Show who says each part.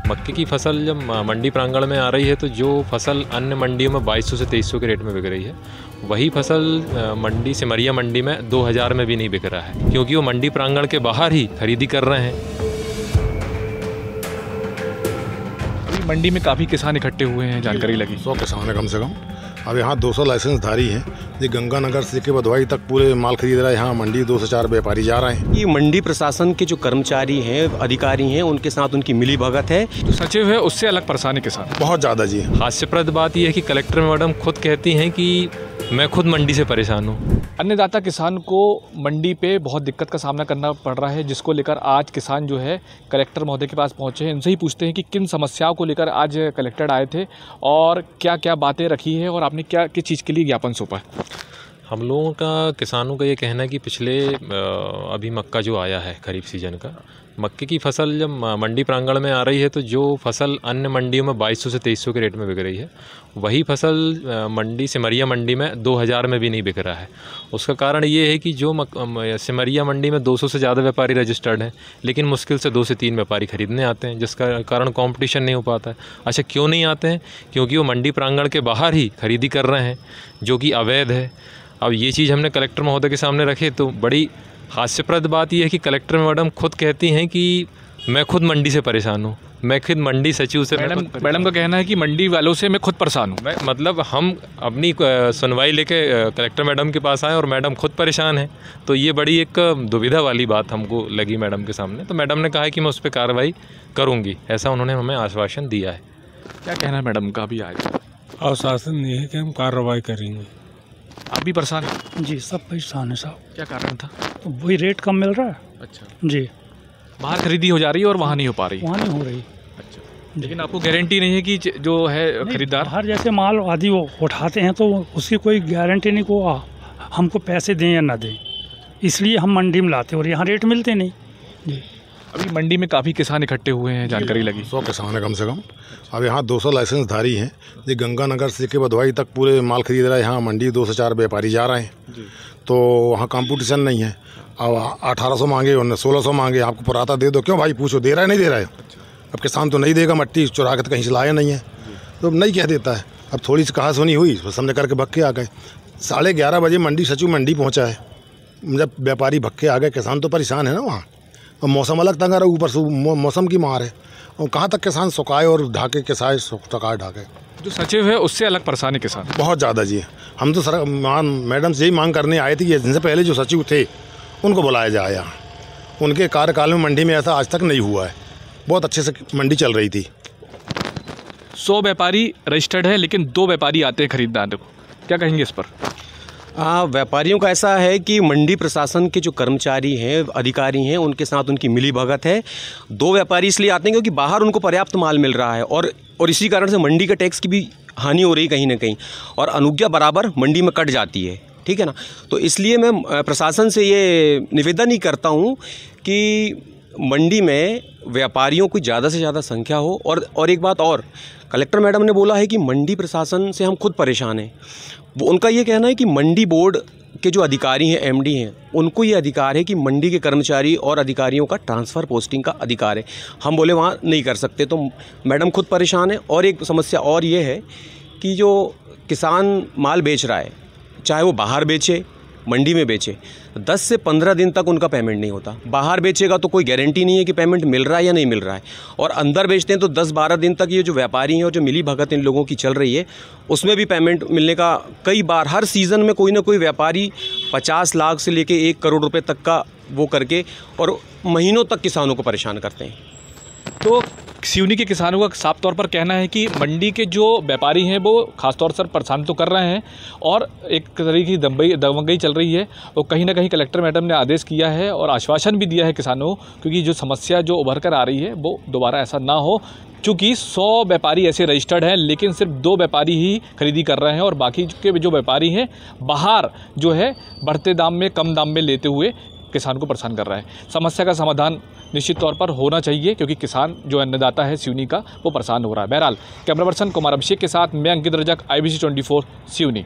Speaker 1: मक्के की फसल जब मंडी प्रांगण में आ रही है तो जो फसल अन्य मंडियों में 2200 से 2300 के रेट में बिक रही है, वही फसल मंडी सिमरिया मंडी में 2000 में भी नहीं बिक रहा है, क्योंकि वो मंडी प्रांगण के बाहर ही खरीदी कर रहे हैं।
Speaker 2: अभी मंडी में काफ़ी किसान इकट्ठे हुए हैं, जानकारी लगी
Speaker 3: 100 किसान है कम से कम। अब यहाँ 200 लाइसेंसधारी हैं, ये गंगानगर से लेकर बधवाई तक पूरे माल खरीद रहा है। यहाँ मंडी 2 से 4 व्यापारी जा रहे हैं।
Speaker 4: ये मंडी प्रशासन के जो कर्मचारी हैं, अधिकारी हैं, उनके साथ उनकी मिली भगत है।
Speaker 2: जो सचिव है उससे अलग परेशानी किसान
Speaker 3: बहुत ज़्यादा जी।
Speaker 1: हास्यप्रद बात यह है कि कलेक्टर मैडम खुद कहती हैं कि मैं खुद मंडी से परेशान हूँ।
Speaker 2: अन्नदाता किसान को मंडी पे बहुत दिक्कत का सामना करना पड़ रहा है, जिसको लेकर आज किसान जो है कलेक्टर महोदय के पास पहुंचे हैं। इनसे ही पूछते हैं कि किन समस्याओं को लेकर आज कलेक्टर आए थे और क्या क्या बातें रखी है और आपने क्या किस चीज़ के लिए ज्ञापन सौंपा है।
Speaker 1: हम लोगों का किसानों का ये कहना है कि पिछले अभी मक्का जो आया है खरीफ सीजन का, मक्के की फसल जब मंडी प्रांगण में आ रही है तो जो फसल अन्य मंडियों में 2200 से 2300 के रेट में बिक रही है, वही फसल मंडी सिमरिया मंडी में 2000 में भी नहीं बिक रहा है। उसका कारण ये है कि जो सिमरिया मंडी में 200 से ज़्यादा व्यापारी रजिस्टर्ड हैं, लेकिन मुश्किल से 2 से 3 व्यापारी खरीदने आते हैं, जिसका कारण कंपटीशन नहीं हो पाता है। अच्छा, क्यों नहीं आते हैं? क्योंकि वो मंडी प्रांगण के बाहर ही खरीदी कर रहे हैं, जो कि अवैध है। अब ये चीज़ हमने कलेक्टर महोदय के सामने रखे तो बड़ी हास्यप्रद बात यह है कि कलेक्टर मैडम खुद कहती हैं कि मैं खुद मंडी से परेशान हूँ, मैं खुद मंडी सचिव से।
Speaker 2: मैडम का कहना है कि मंडी वालों से मैं खुद परेशान हूँ।
Speaker 1: मतलब हम अपनी सुनवाई लेके कलेक्टर मैडम के पास आए और मैडम खुद परेशान हैं, तो ये बड़ी एक दुविधा वाली बात हमको लगी मैडम के सामने। तो मैडम ने कहा है कि मैं उस पर कार्रवाई करूँगी, ऐसा उन्होंने हमें आश्वासन दिया है।
Speaker 2: क्या कहना है मैडम का अभी आज?
Speaker 5: आश्वासन ये है कि हम कार्रवाई करेंगे।
Speaker 2: आप भी परेशान हैं?
Speaker 6: जी, सब परेशान है साहब।
Speaker 2: क्या कारण था?
Speaker 6: तो वही रेट कम मिल रहा है।
Speaker 2: अच्छा
Speaker 6: जी,
Speaker 2: बाहर खरीदी हो जा रही है और वहाँ नहीं हो पा रही?
Speaker 6: वहाँ नहीं हो रही।
Speaker 2: अच्छा, लेकिन आपको गारंटी नहीं है कि जो है खरीदार
Speaker 6: हर जैसे माल आदि वो उठाते हैं तो उसकी कोई गारंटी नहीं को हमको पैसे दें या ना दें, इसलिए हम मंडी में लाते और यहाँ रेट मिलते नहीं। जी,
Speaker 2: अभी मंडी में काफ़ी किसान इकट्ठे हुए हैं, जानकारी लगी
Speaker 3: 100 किसान है कम से कम। अब यहाँ 200 लाइसेंसधारी हैं, ये गंगानगर से लेकर बधवाई तक पूरे माल खरीद रहा है। यहाँ मंडी 2 से 4 व्यापारी जा रहे हैं, तो वहाँ कंपटीशन नहीं है। अब 1800 मांगे, उन्होंने 1600 मांगे। आपको पराता दे दो, क्यों भाई पूछो दे रहा है नहीं दे रहा है? अब किसान तो नहीं देगा, मट्टी चुरा के तो कहीं से लाया नहीं है, तो नहीं कह देता है। अब थोड़ी सी कहा सुनी हुई, समझ करके भक्के आ गए। 11:30 बजे मंडी सचिव मंडी पहुँचा है, जब व्यापारी भक्के आ गए। किसान तो परेशान है ना वहाँ, और मौसम अलग तंग रहा, ऊपर से मौसम की मार है, और कहाँ तक किसान सुखाए और ढाके किसाए, सुखाए ढाके।
Speaker 2: जो सचिव है उससे अलग परेशानी किसान
Speaker 3: बहुत ज़्यादा जी। हम तो सर मैडम से यही मांग करने आए थे कि जिनसे पहले जो सचिव थे उनको बुलाया जाए यहाँ। उनके कार्यकाल में मंडी में ऐसा आज तक नहीं हुआ है, बहुत अच्छे से मंडी चल रही थी।
Speaker 2: 100 व्यापारी रजिस्टर्ड है, लेकिन 2 व्यापारी आते हैं खरीददार को, क्या कहेंगे इस पर?
Speaker 4: व्यापारियों का ऐसा है कि मंडी प्रशासन के जो कर्मचारी हैं, अधिकारी हैं, उनके साथ उनकी मिली भगत है। 2 व्यापारी इसलिए आते हैं क्योंकि बाहर उनको पर्याप्त माल मिल रहा है और इसी कारण से मंडी के टैक्स की भी हानि हो रही कहीं ना कहीं, और अनुज्ञा बराबर मंडी में कट जाती है, ठीक है ना। तो इसलिए मैं प्रशासन से ये निवेदन ही करता हूँ कि मंडी में व्यापारियों की ज़्यादा से ज़्यादा संख्या हो। और एक बात और, कलेक्टर मैडम ने बोला है कि मंडी प्रशासन से हम खुद परेशान हैं। वो उनका ये कहना है कि मंडी बोर्ड के जो अधिकारी हैं, एमडी हैं, उनको ये अधिकार है कि मंडी के कर्मचारी और अधिकारियों का ट्रांसफ़र पोस्टिंग का अधिकार है। हम बोले वहाँ नहीं कर सकते, तो मैडम खुद परेशान है। और एक समस्या और ये है कि जो किसान माल बेच रहा है, चाहे वो बाहर बेचे मंडी में बेचे, 10 से 15 दिन तक उनका पेमेंट नहीं होता। बाहर बेचेगा तो कोई गारंटी नहीं है कि पेमेंट मिल रहा है या नहीं मिल रहा है, और अंदर बेचते हैं तो 10-12 दिन तक ये जो व्यापारी हैं और जो मिली भगत इन लोगों की चल रही है, उसमें भी पेमेंट मिलने का कई बार हर सीज़न में कोई ना कोई व्यापारी 50 लाख से लेके 1 करोड़ रुपए तक का वो करके और महीनों तक किसानों को परेशान करते हैं।
Speaker 2: तो सिवनी के किसानों का साफ तौर पर कहना है कि मंडी के जो व्यापारी हैं वो खासतौर से परेशान तो कर रहे हैं, और एक तरीके की दबंगई चल रही है। और कहीं ना कहीं कलेक्टर मैडम ने आदेश किया है और आश्वासन भी दिया है किसानों को, क्योंकि जो समस्या जो उभर कर आ रही है वो दोबारा ऐसा ना हो। चूँकि 100 व्यापारी ऐसे रजिस्टर्ड हैं, लेकिन सिर्फ 2 व्यापारी ही खरीदी कर रहे हैं, और बाकी के जो व्यापारी हैं बाहर जो है बढ़ते दाम में कम दाम में लेते हुए किसान को परेशान कर रहा है। समस्या का समाधान निश्चित तौर पर होना चाहिए, क्योंकि किसान जो अन्नदाता है सिवनी का, वो परेशान हो रहा है। बहरहाल कैमरा पर्सन कुमार अभिषेक के साथ मैं अंकित रजक, IBC 24 सिवनी।